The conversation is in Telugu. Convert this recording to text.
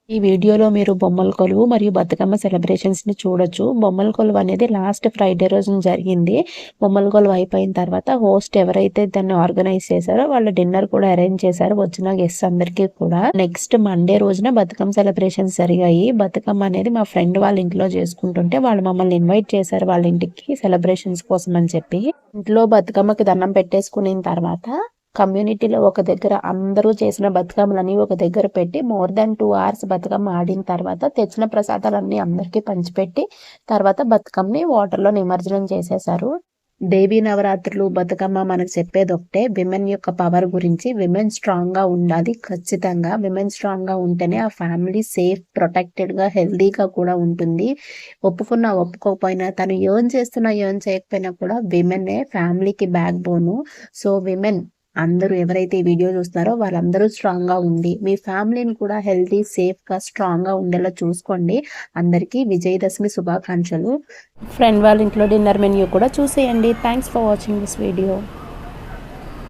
ఈ వీడియోలో మీరు బొమ్మల కొలువు మరియు బతుకమ్మ సెలబ్రేషన్స్‌ని చూడొచ్చు. బొమ్మల కొలువు అనేది లాస్ట్ ఫ్రైడే రోజున జరిగింది. బొమ్మల కొలువు అయిపోయిన తర్వాత హోస్ట్ ఎవరైతే దాన్ని ఆర్గనైజ్ చేశారో వాళ్ళు డిన్నర్ కూడా అరేంజ్ చేశారు వచ్చిన గెస్ట్స్ అందరికీ కూడా. నెక్స్ట్ మండే రోజున బతుకమ్మ సెలబ్రేషన్స్ జరిగాయి. బతుకమ్మ అనేది మా ఫ్రెండ్ వాళ్ళ ఇంట్లో చేసుకుంటుంటే వాళ్ళు మమ్మల్ని ఇన్వైట్ చేశారు వాళ్ళ ఇంటికి సెలబ్రేషన్స్ కోసం అని చెప్పి. ఇంట్లో బతుకమ్మకి దండం పెట్టేసుకున్న తర్వాత కమ్యూనిటీలో ఒక దగ్గర అందరూ చేసిన బతుకమ్మలని ఒక దగ్గర పెట్టి మోర్ దాన్ 2 అవర్స్ బతుకమ్మ ఆడిన తర్వాత తెచ్చిన ప్రసాదాలన్నీ అందరికీ పంచిపెట్టి తర్వాత బతుకమ్మని వాటర్‌లో నిమజ్జనం చేసేశారు. దేవీ నవరాత్రులు, బతుకమ్మ మనకు చెప్పేది ఒకటే, విమెన్ యొక్క పవర్ గురించి. విమెన్ స్ట్రాంగ్‌గా ఉండాలి ఖచ్చితంగా. విమెన్ స్ట్రాంగ్‌గా ఉంటేనే ఆ ఫ్యామిలీ సేఫ్, ప్రొటెక్టెడ్‌గా, హెల్తీగా కూడా ఉంటుంది. ఒప్పుకున్నా, ఒప్పుకోకపోయినా తను ఎర్న్ చేస్తున్నా, ఎర్న్ చేయకపోయినా కూడా విమెనే ఫ్యామిలీకి బ్యాక్ బోను. సో, విమెన్ అందరూ ఎవరైతే ఈ వీడియో చూస్తున్నారో వాళ్ళందరూ స్ట్రాంగ్‌గా ఉండి, మీ ఫ్యామిలీని కూడా హెల్తీ, సేఫ్‌గా, స్ట్రాంగ్‌గా ఉండేలా చూసుకోండి. అందరికీ విజయదశమి శుభాకాంక్షలు. ఫ్రెండ్ వాళ్ళ ఇంట్లో డిన్నర్ మెన్యూ కూడా చూసేయండి. Thanks for watching this video.